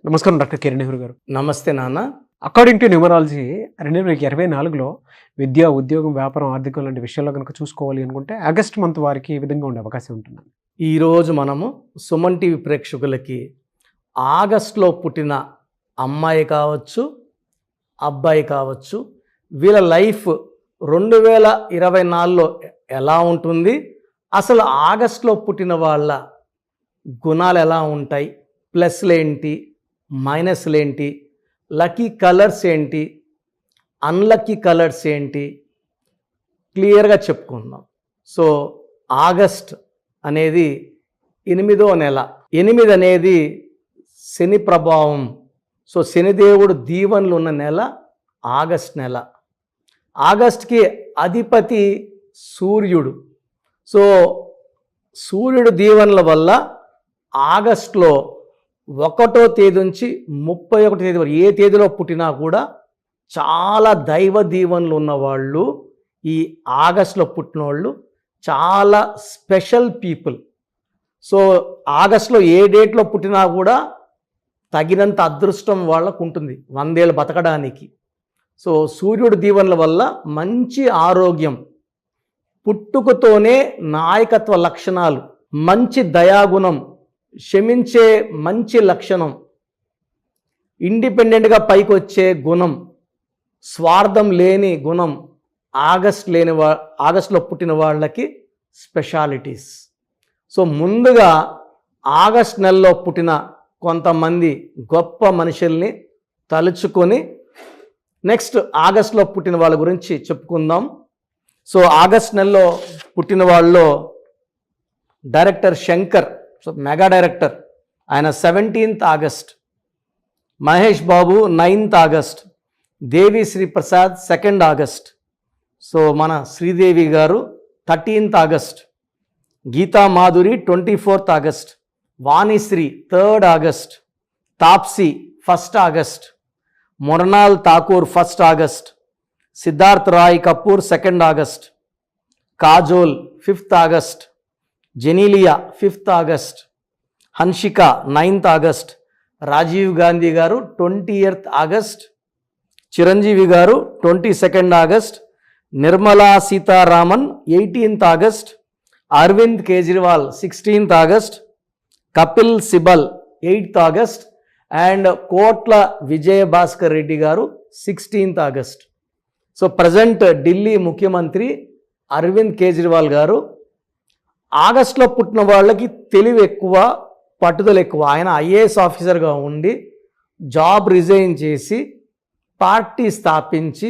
నమస్కారం డాక్టర్ కిరణ్ నెహ్రూ గారు. నమస్తే నాన్న. అకార్డింగ్ టు న్యూమరాలజీ 2024లో విద్య, ఉద్యోగం, వ్యాపారం, ఆర్థికం లాంటి విషయాల్లో కనుక చూసుకోవాలి అనుకుంటే ఆగస్ట్ మంత్ వారికి ఈ విధంగా ఉండే అవకాశం ఉంటుంది. ఈరోజు మనము సుమన్ టీవీ ప్రేక్షకులకి ఆగస్టులో పుట్టిన అమ్మాయి కావచ్చు, అబ్బాయి కావచ్చు, వీళ్ళ లైఫ్ 2024లో ఎలా ఉంటుంది, అసలు ఆగస్టులో పుట్టిన వాళ్ళ గుణాలు ఎలా ఉంటాయి, ప్లస్లు ఏంటి, మైనస్లు ఏంటి, లక్కీ కలర్స్ ఏంటి, అన్లక్కీ కలర్స్ ఏంటి, క్లియర్గా చెప్పుకుందాం. సో ఆగస్ట్ అనేది 8వ నెల. 8 అనేది శని ప్రభావం. సో శనిదేవుడు దీవెనలు ఉన్న నెల ఆగస్ట్ నెల. ఆగస్ట్కి అధిపతి సూర్యుడు. సో సూర్యుడు దీవెనల వల్ల ఆగస్టులో 1వ తేదీ నుంచి 31వ తేదీ వరకు ఏ తేదీలో పుట్టినా కూడా చాలా దైవ దీవెనలు ఉన్నవాళ్ళు, ఈ ఆగస్టులో పుట్టిన వాళ్ళు చాలా స్పెషల్ పీపుల్. సో ఆగస్టులో ఏ డేట్లో పుట్టినా కూడా తగినంత అదృష్టం వాళ్ళకు ఉంటుంది 100 ఏళ్ళు బతకడానికి. సో సూర్యుడి దీవెనల వల్ల మంచి ఆరోగ్యం, పుట్టుకతోనే నాయకత్వ లక్షణాలు, మంచి దయాగుణం, క్షమించే మంచి లక్షణం, ఇండిపెండెంట్గా పైకి వచ్చే గుణం, స్వార్థం లేని గుణం ఆగస్టులో పుట్టిన వాళ్ళకి స్పెషాలిటీస్. సో ముందుగా ఆగస్ట్ నెలలో పుట్టిన కొంతమంది గొప్ప మనుషుల్ని తలుచుకొని నెక్స్ట్ ఆగస్టులో పుట్టిన వాళ్ళ గురించి చెప్పుకుందాం. సో ఆగస్ట్ నెలలో పుట్టిన వాళ్ళలో director Shankar, so mega director, ఆయన 17th August, Mahesh Babu 9th August, Devi Sri Prasad 2nd August, so మన శ్రీదేవి గారు 13th August, Geetha Madhuri 24th August, Vanisri 3rd August, Taapsee 1st August, Mrunal Thakur 1st August, Siddharth Roy Kapur 2nd August, Kajol 5th August, Genelia 5th August, Hansika 9th August, Rajiv Gandhi గారు 20th August, Chiranjeevi గారు 22nd August, Nirmala Sitharaman 18th August, Arvind Kejriwal 16th August, Kapil Sibal 8th August and కోట్ల విజయభాస్కర్ రెడ్డి గారు 16th August. So present Delhi ముఖ్యమంత్రి అరవింద్ కేజ్రీవాల్ గారు ఆగస్టులో పుట్టిన వాళ్ళకి తెలివి ఎక్కువ, పట్టుదల ఎక్కువ. ఆయన IAS ఆఫీసర్గా ఉండి జాబ్ రిజైన్ చేసి పార్టీ స్థాపించి,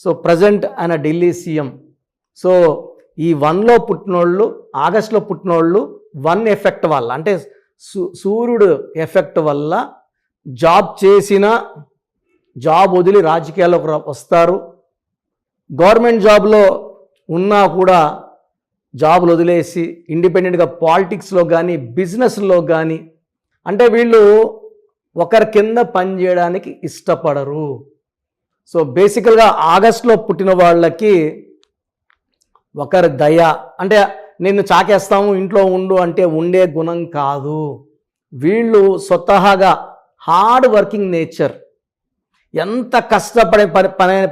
సో ప్రజెంట్ ఆయన ఢిల్లీ సీఎం. సో ఈ 1లో పుట్టినోళ్ళు, ఆగస్టులో పుట్టినోళ్ళు 1 ఎఫెక్ట్ వల్ల, అంటే సూర్యుడు ఎఫెక్ట్ వల్ల జాబ్ చేసిన జాబ్ వదిలి రాజకీయాల్లోకి వస్తారు. గవర్నమెంట్ జాబ్లో ఉన్నా కూడా జాబులు వదిలేసి ఇండిపెండెంట్గా పాలిటిక్స్లో కానీ బిజినెస్లో కానీ, అంటే వీళ్ళు ఒకరి కింద పనిచేయడానికి ఇష్టపడరు. సో బేసికల్గా ఆగస్టులో పుట్టిన వాళ్ళకి ఒకరి దయ, అంటే నిన్ను చాకేస్తాము ఇంట్లో ఉండు అంటే ఉండే గుణం కాదు. వీళ్ళు స్వతహాగా హార్డ్ వర్కింగ్ నేచర్. ఎంత కష్టపడే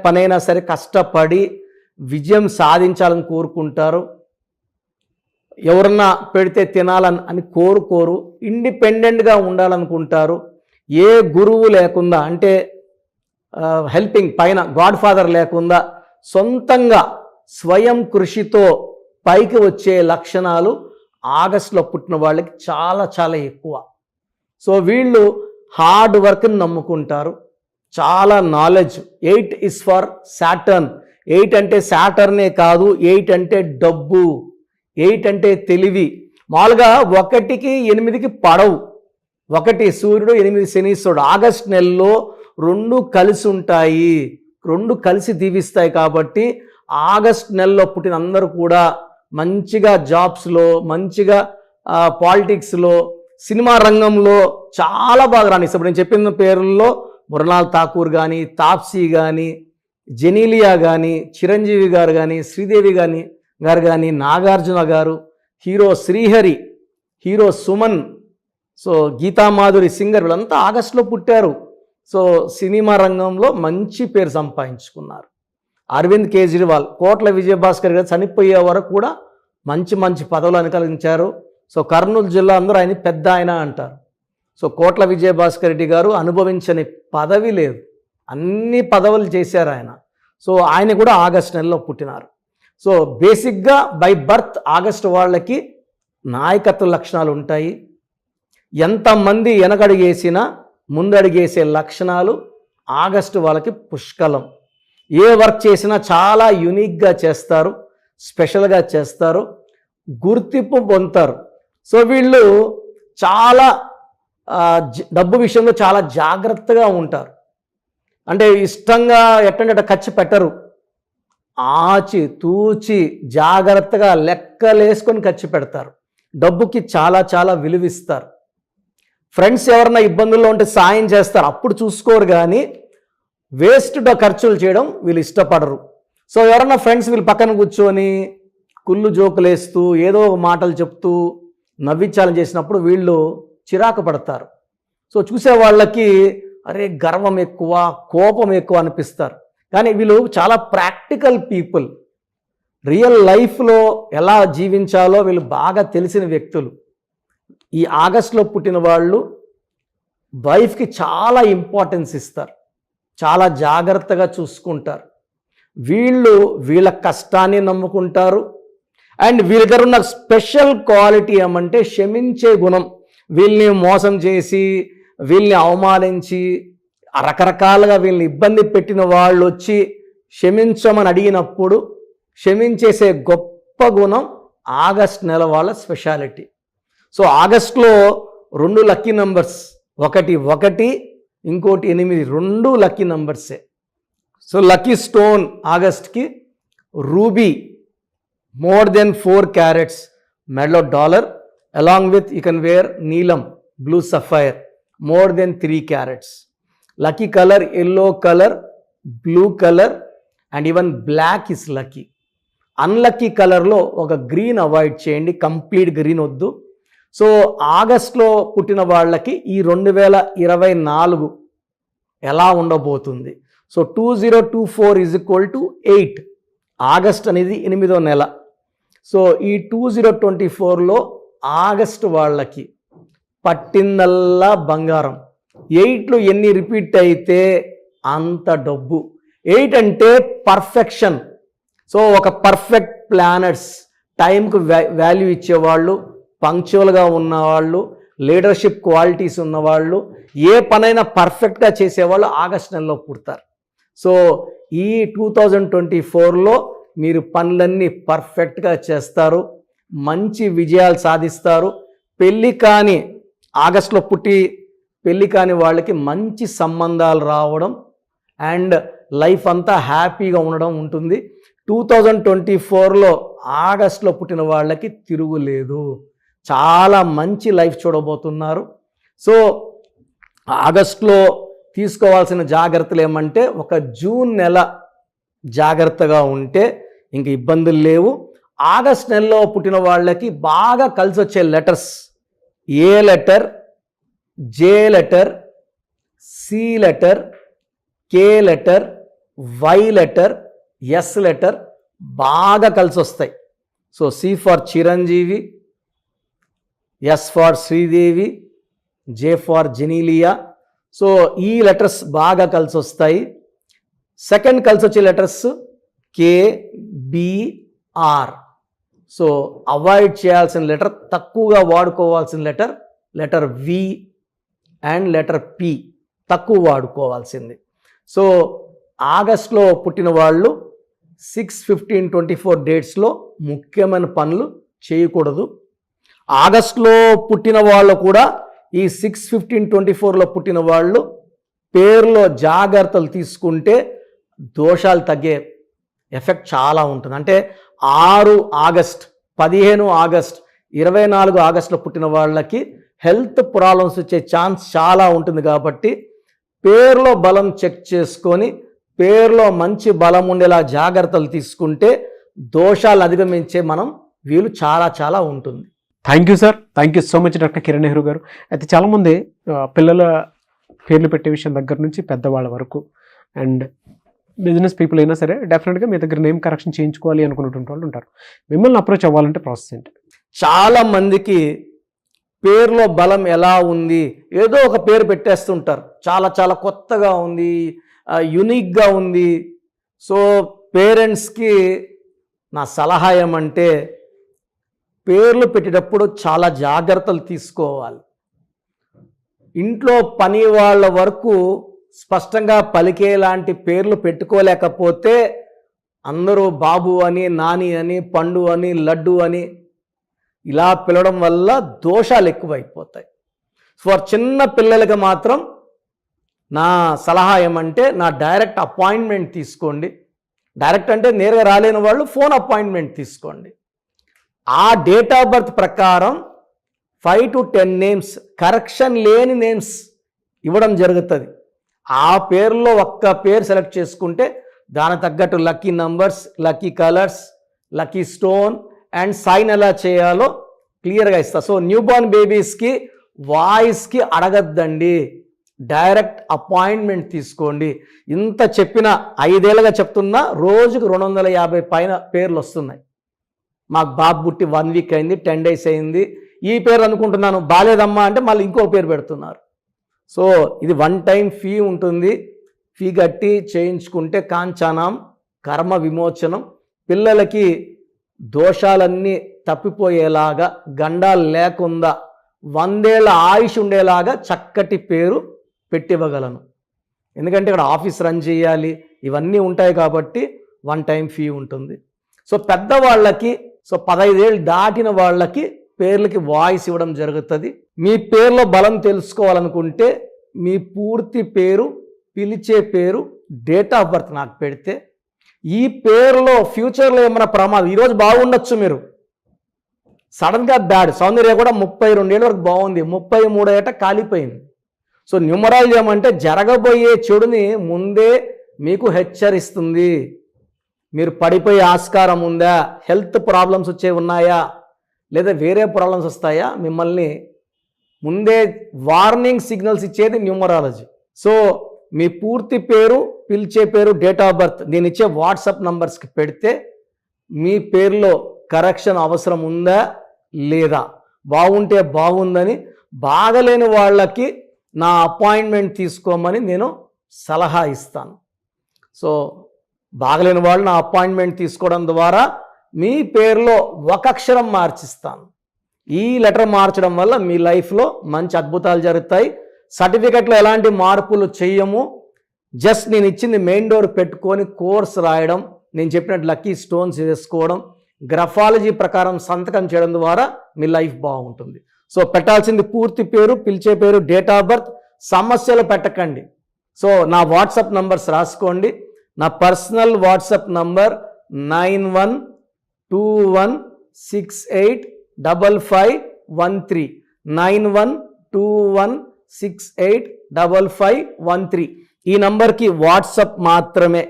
పనైనా సరే కష్టపడి విజయం సాధించాలని కోరుకుంటారు. ఎవరన్నా పెడితే తినాలని కోరుకోరు. ఇండిపెండెంట్గా ఉండాలనుకుంటారు. ఏ గురువు లేకుండా, అంటే హెల్పింగ్ పైన గాడ్ ఫాదర్ లేకుండా సొంతంగా స్వయం కృషితో పైకి వచ్చే లక్షణాలు ఆగస్టులో పుట్టిన వాళ్ళకి చాలా చాలా ఎక్కువ. సో వీళ్ళు హార్డ్ వర్క్ని నమ్ముకుంటారు, చాలా నాలెడ్జ్. 8 is for Saturn. 8 అంటే సాటర్నే కాదు, 8 అంటే డబ్బు, 8 అంటే తెలివి. మామూలుగా 1కి 8కి పడవు. 1 సూర్యుడు, 8 శనీశ్వరుడు. ఆగస్ట్ నెలలో 2 కలిసి ఉంటాయి, 2 కలిసి దీవిస్తాయి. కాబట్టి ఆగస్ట్ నెలలో పుట్టిన అందరూ కూడా మంచిగా జాబ్స్లో, మంచిగా పాలిటిక్స్లో, సినిమా రంగంలో చాలా బాగా రాణిస్తారు. ఇప్పుడు నేను చెప్పిన పేర్లలో మొరనాల్ ఠాకూర్ కానీ, తాప్సీ కానీ, జెనీలియా కానీ, చిరంజీవి గారు కానీ, శ్రీదేవి గారు కానీ, నాగార్జున గారు, hero Srihari, hero Suman, so Geetha Madhuri singer వీళ్ళంతా ఆగస్టులో పుట్టారు. సో సినిమా రంగంలో మంచి పేరు సంపాదించుకున్నారు. అరవింద్ కేజ్రీవాల్, కోట్ల విజయభాస్కర్ గారు చనిపోయే వరకు కూడా మంచి మంచి పదవులు అనుకరించారు. సో కర్నూలు జిల్లా అందరూ ఆయన పెద్ద ఆయన అంటారు. సో కోట్ల విజయభాస్కర్ రెడ్డి గారు అనుభవించని పదవి లేదు, అన్ని పదవులు చేశారు ఆయన. సో ఆయన కూడా ఆగస్టు నెలలో పుట్టినారు. సో బేసిక్గా బై బర్త్ ఆగస్టు వాళ్ళకి నాయకత్వ లక్షణాలు ఉంటాయి. ఎంతమంది వెనకడుగేసినా ముందడుగేసే లక్షణాలు ఆగస్టు వాళ్ళకి పుష్కలం. ఏ వర్క్ చేసినా చాలా యూనిక్గా చేస్తారు, స్పెషల్గా చేస్తారు, గుర్తింపు పొందుతారు. సో వీళ్ళు చాలా డబ్బు విషయంలో చాలా జాగ్రత్తగా ఉంటారు. అంటే ఇష్టంగా ఎట్టంటే ఖర్చు పెట్టరు, ఆచి తూచి జాగ్రత్తగా లెక్కలేసుకొని ఖర్చు పెడతారు. డబ్బుకి చాలా చాలా విలువిస్తారు. ఫ్రెండ్స్ ఎవరైనా ఇబ్బందుల్లో ఉంటే సాయం చేస్తారు, అప్పుడు చూసుకోరు. కానీ వేస్ట్ ఖర్చులు చేయడం వీళ్ళు ఇష్టపడరు. సో ఎవరన్నా ఫ్రెండ్స్ వీళ్ళు పక్కన కూర్చొని కుళ్ళు జోకులు వేస్తూ ఏదో మాటలు చెప్తూ నవ్వించాలని చేసినప్పుడు వీళ్ళు చిరాకు పడతారు. సో చూసే వాళ్ళకి అరే గర్వం ఎక్కువ, కోపం ఎక్కువ అనిపిస్తారు. కానీ వీళ్ళు చాలా ప్రాక్టికల్ పీపుల్. రియల్ లైఫ్లో ఎలా జీవించాలో వీళ్ళు బాగా తెలిసిన వ్యక్తులు. ఈ ఆగస్టులో పుట్టిన వాళ్ళు వైఫ్కి చాలా ఇంపార్టెన్స్ ఇస్తారు, చాలా జాగ్రత్తగా చూసుకుంటారు. వీళ్ళు వీళ్ళ కష్టాన్ని నమ్ముకుంటారు. అండ్ వీళ్ళ దగ్గర ఉన్న స్పెషల్ క్వాలిటీ ఏమంటే క్షమించే గుణం. వీళ్ళని మోసం చేసి, వీళ్ళని అవమానించి, రకరకాలుగా వీళ్ళని ఇబ్బంది పెట్టిన వాళ్ళు వచ్చి క్షమించమని అడిగినప్పుడు క్షమించేసే గొప్ప గుణం ఆగస్ట్ నెల వాళ్ళ స్పెషాలిటీ. సో ఆగస్టులో 2 లక్కీ నంబర్స్, ఒకటి 1, ఇంకోటి 8, 2 లక్కీ నంబర్సే. సో లక్కీ స్టోన్ ఆగస్ట్కి రూబీ, more than 4 carats, మెడలో dollar, along with you can wear నీలం, blue sapphire, more than 3 carats. Lucky colour yellow colour, blue colour and even black is lucky. Unlucky కలర్లో ఒక green avoid చేయండి, complete green వద్దు. So ఆగస్ట్లో పుట్టిన వాళ్ళకి ఈ 2024 ఎలా ఉండబోతుంది? So 2024 is equal to 8. August అనేది 8వ నెల. సో ఈ 2024లో ఆగస్టు వాళ్ళకి పట్టిందల్లా బంగారం. 8లో ఎన్ని రిపీట్ అయితే అంత డబ్బు. 8 అంటే పర్ఫెక్షన్. సో ఒక పర్ఫెక్ట్ ప్లానర్స్, టైంకు వాల్యూ ఇచ్చేవాళ్ళు, పంక్చువల్గా ఉన్నవాళ్ళు, లీడర్షిప్ క్వాలిటీస్ ఉన్నవాళ్ళు, ఏ పనైనా పర్ఫెక్ట్గా చేసేవాళ్ళు ఆగస్ట్ నెలలో పుడతారు. సో ఈ 2024లో మీరు పనులన్నీ పర్ఫెక్ట్గా చేస్తారు, మంచి విజయాలు సాధిస్తారు. పెళ్ళి కాని ఆగస్టులో పుట్టి పెళ్ళి కాని వాళ్ళకి మంచి సంబంధాలు రావడం అండ్ లైఫ్ అంతా హ్యాపీగా ఉండడం ఉంటుంది. 2024లో ఆగస్టులో పుట్టిన వాళ్ళకి తిరుగులేదు, చాలా మంచి లైఫ్ చూడబోతున్నారు. సో ఆగస్టులో తీసుకోవాల్సిన జాగ్రత్తలు ఏమంటే, ఒక జూన్ నెల జాగ్రత్తగా ఉంటే ఇంక ఇబ్బందులు లేవు. ఆగస్ట్ నెలలో పుట్టిన వాళ్ళకి బాగా కలిసి వచ్చే letters A letter, J letter, C letter, K letter, Y letter, S letter బాగా కలిసి వస్తాయి. So C for Chiranjeevi, S for Sridevi, J for Genelia. So ఈ లెటర్స్ బాగా కలిసి వస్తాయి. సెకండ్ కలిసి వచ్చే letters K, B, R. So avoid చేయాల్సిన లెటర్, తక్కువగా వాడుకోవాల్సిన letter V and letter P తక్కువ వాడుకోవాల్సింది. సో ఆగస్టులో పుట్టిన వాళ్ళు 6/15/24 డేట్స్లో ముఖ్యమైన పనులు చేయకూడదు. ఆగస్టులో పుట్టిన వాళ్ళు కూడా ఈ 6/15/24లో పుట్టిన వాళ్ళు పేరులో జాగ్రత్తలు తీసుకుంటే దోషాలు తగ్గే ఎఫెక్ట్ చాలా ఉంటుంది. అంటే 6 ఆగస్ట్, 15 ఆగస్ట్, 24 ఆగస్టులో పుట్టిన వాళ్ళకి హెల్త్ ప్రాబ్లమ్స్ వచ్చే ఛాన్స్ చాలా ఉంటుంది. కాబట్టి పేరులో బలం చెక్ చేసుకొని పేరులో మంచి బలం ఉండేలా జాగ్రత్తలు తీసుకుంటే దోషాలు అధిగమించే వీలు చాలా చాలా ఉంటుంది. Thank you sir, thank you so much doctor Kiran Nehru గారు. అయితే చాలామంది పిల్లల పేర్లు పెట్టే విషయం దగ్గర నుంచి పెద్దవాళ్ళ వరకు అండ్ బిజినెస్ పీపుల్ అయినా సరే డెఫినెట్గా మీ దగ్గర నేమ్ కరెక్షన్ చేయించుకోవాలి అనుకున్నటువంటి వాళ్ళు ఉంటారు. మిమ్మల్ని అప్రోచ్ అవ్వాలంటే ప్రాసెస్ ఏంటి? చాలా మందికి పేరులో బలం ఎలా ఉంది, ఏదో ఒక పేరు పెట్టేస్తుంటారు. చాలా చాలా కొత్తగా ఉంది, యునిక్గా ఉంది. సో పేరెంట్స్కి నా సలహా ఏమంటే పేర్లు పెట్టేటప్పుడు చాలా జాగ్రత్తలు తీసుకోవాలి. ఇంట్లో పని వాళ్ళ వరకు స్పష్టంగా పలికేలాంటి పేర్లు పెట్టుకోలేకపోతే అందరూ బాబు అని, నాని అని, పండు అని, లడ్డు అని ఇలా పిలవడం వల్ల దోషాలు ఎక్కువైపోతాయి. ఫర్ చిన్న పిల్లలకి మాత్రం నా సలహా ఏమంటే నా డైరెక్ట్ అపాయింట్మెంట్ తీసుకోండి. డైరెక్ట్ అంటే నేరుగా రాలేని వాళ్ళు ఫోన్ అపాయింట్మెంట్ తీసుకోండి. ఆ డేట్ ఆఫ్ బర్త్ ప్రకారం 5 to 10 నేమ్స్, కరెక్షన్ లేని నేమ్స్ ఇవ్వడం జరుగుతుంది. ఆ పేరులో ఒక్క పేరు సెలెక్ట్ చేసుకుంటే దాని తగ్గట్టు lucky numbers, lucky colours, lucky stone and sign ఎలా చేయాలో క్లియర్గా ఇస్తా. సో న్యూ బోర్న్ బేబీస్కి వాయిస్కి అడగద్దండి, డైరెక్ట్ అపాయింట్మెంట్ తీసుకోండి. ఇంత చెప్పిన 5 ఏళ్ళుగా చెప్తున్నా రోజుకు 250 పైన పేర్లు వస్తున్నాయి. మాకు బాబు పుట్టి 1 వీక్ అయింది, 10 days అయింది, ఈ పేరు అనుకుంటున్నాను, బాలేదమ్మా అంటే మళ్ళీ ఇంకో పేరు పెడుతున్నారు. సో ఇది 1 time ఫీ ఉంటుంది. ఫీ కట్టి చేయించుకుంటే కాంచానం కర్మ విమోచనం. పిల్లలకి దోషాలన్నీ తప్పిపోయేలాగా, గండాలు లేకుండా 100 ఏళ్ల ఆయుష్ ఉండేలాగా చక్కటి పేరు పెట్టివ్వగలను. ఎందుకంటే ఇక్కడ ఆఫీస్ రన్ చేయాలి, ఇవన్నీ ఉంటాయి కాబట్టి 1 time ఫీ ఉంటుంది. సో పెద్దవాళ్ళకి, సో 15 ఏళ్ళు దాటిన వాళ్ళకి పేర్లకి వాయిస్ ఇవ్వడం జరుగుతుంది. మీ పేర్లో బలం తెలుసుకోవాలనుకుంటే మీ పూర్తి పేరు, పిలిచే పేరు, డేట్ ఆఫ్ బర్త్ నాకు పెడితే ఈ పేరులో ఫ్యూచర్లో ఏమైనా ప్రమాదం, ఈరోజు బాగుండొచ్చు, మీరు సడన్గా బ్యాడ్, సౌందర్య కూడా 32 ఏళ్ళ వరకు బాగుంది, 33 ఏట కాలిపోయింది. సో న్యూమరాలజీ ఏమంటే జరగబోయే చెడుని ముందే మీకు హెచ్చరిస్తుంది. మీరు పడిపోయే ఆస్కారం ఉందా, హెల్త్ ప్రాబ్లమ్స్ వచ్చే ఉన్నాయా, లేదా వేరే ప్రాబ్లమ్స్ వస్తాయా, మిమ్మల్ని ముందే వార్నింగ్ సిగ్నల్స్ ఇచ్చేది న్యూమరాలజీ. సో మీ పూర్తి పేరు, పిలిచే పేరు, డేట్ ఆఫ్ బర్త్ నేను ఇచ్చే వాట్సాప్ నంబర్స్కి పెడితే మీ పేరులో కరెక్షన్ అవసరం ఉందా లేదా, బాగుంటే బాగుందని, బాగలేని వాళ్ళకి నా అపాయింట్మెంట్ తీసుకోమని నేను సలహా ఇస్తాను. సో బాగలేని వాళ్ళు నా అపాయింట్మెంట్ తీసుకోవడం ద్వారా మీ పేరులో ఒక అక్షరం మార్చిస్తాను. ఈ లెటర్ మార్చడం వల్ల మీ లైఫ్లో మంచి అద్భుతాలు జరుగుతాయి. సర్టిఫికెట్లో ఎలాంటి మార్పులు చెయ్యము. జస్ట్ నేను ఇచ్చింది మెయిన్ డోర్ పెట్టుకొని కోర్స్ రాయడం, నేను చెప్పినట్టు లక్కీ స్టోన్స్ వేసుకోవడం, గ్రఫాలజీ ప్రకారం సంతకం చేయడం ద్వారా మీ లైఫ్ బాగుంటుంది. సో పెట్టాల్సింది పూర్తి పేరు, పిలిచే పేరు, డేట్ ఆఫ్ బర్త్. సమస్యలు పెట్టకండి. సో నా వాట్సాప్ నంబర్స్ రాసుకోండి. నా పర్సనల్ వాట్సాప్ నంబర్ 9121685513 9121685513. ఈ నంబర్కి వాట్సాప్ మాత్రమే.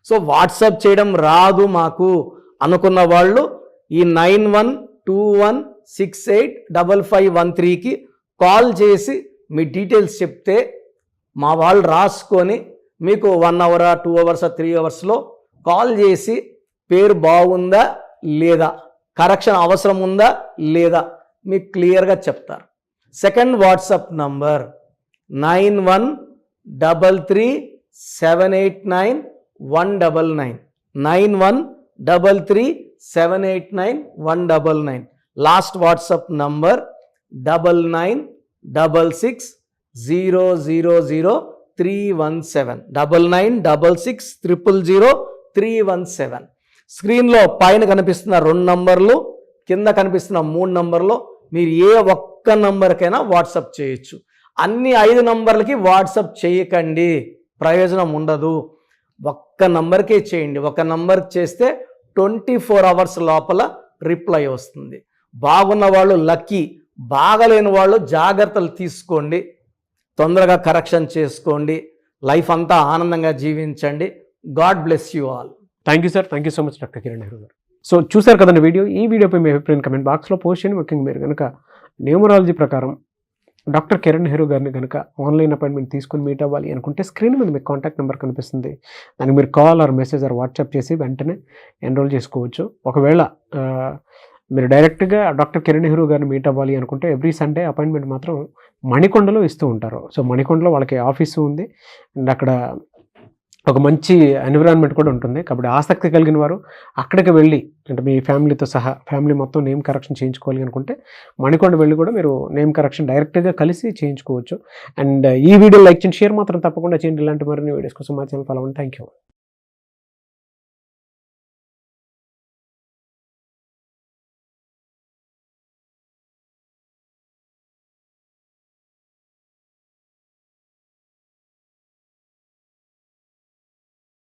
సో వాట్సాప్ చేయడం రాదు మాకు అనుకున్న వాళ్ళు ఈ 9121685513కి కాల్ చేసి మీ డీటెయిల్స్ చెప్తే మా వాళ్ళు రాసుకొని మీకు 1 hour, 2 hours, 3 hours కాల్ చేసి పేరు బాగుందా లేదా, కరెక్షన్ అవసరం ఉందా లేదా మీకు క్లియర్గా చెప్తారు. Second WhatsApp number 9133789199 9133789199. Last WhatsApp number 9966000317 9966000317. స్క్రీన్లో పైన కనిపిస్తున్న 2 నంబర్లు, కింద కనిపిస్తున్న 3 నంబర్లు, మీరు ఏ ఒక్క నంబర్కైనా వాట్సాప్ చేయొచ్చు. అన్ని 5 నంబర్లకి వాట్సాప్ చేయకండి, ప్రయోజనం ఉండదు. ఒక్క నంబర్కే చేయండి. ఒక నంబర్కి చేస్తే 24 hours లోపల రిప్లై వస్తుంది. బాగున్న వాళ్ళు లక్కీ, బాగలేని వాళ్ళు జాగ్రత్తలు తీసుకోండి, తొందరగా కరెక్షన్ చేసుకోండి, లైఫ్ అంతా ఆనందంగా జీవించండి. God bless you all. Thank you sir, thank you so much doctor Kiran Nehru గారు. సో చూసారు కదండి వీడియో. ఈ వీడియోపై మీ అభిప్రాయం కమెంట్ బాక్స్లో పోస్ట్ చేయండి. ముఖ్యంగా మీరు కనుక న్యూమరాలజీ ప్రకారం డాక్టర్ కిరణ్ నెహ్రూ గారిని కనుక ఆన్లైన్ అపాయింట్మెంట్ తీసుకొని మీట్ అవ్వాలి అనుకుంటే స్క్రీన్ మీద మీకు కాంటాక్ట్ నెంబర్ కనిపిస్తుంది. దానికి మీరు call or message or WhatsApp చేసి వెంటనే ఎన్రోల్ చేసుకోవచ్చు. ఒకవేళ మీరు డైరెక్ట్గా డాక్టర్ కిరణ్ నెహ్రూ గారిని మీట్ అవ్వాలి అనుకుంటే ఎవ్రీ సండే అపాయింట్మెంట్ మాత్రం మణికొండలో ఇస్తూ ఉంటారు. సో మణికొండలో వాళ్ళకి ఆఫీసు ఉంది అండ్ అక్కడ ఒక మంచి ఎన్విరాన్మెంట్ కూడా ఉంటుంది. కాబట్టి ఆసక్తి కలిగిన వారు అక్కడికి వెళ్ళి, అంటే మీ ఫ్యామిలీతో సహా ఫ్యామిలీ మొత్తం నేమ్ కరెక్షన్ చేయించుకోవాలి అనుకుంటే మణికొండ వెళ్ళి కూడా మీరు నేమ్ కరెక్షన్ డైరెక్ట్గా కలిసి చేయించుకోవచ్చు. అండ్ ఈ వీడియో లైక్ చేయండి, షేర్ మాత్రం తప్పకుండా చేయండి. ఇలాంటి మరిన్ని వీడియోస్ కోసం మా ఛానల్ ఫాలో అవ్వండి. Thank you.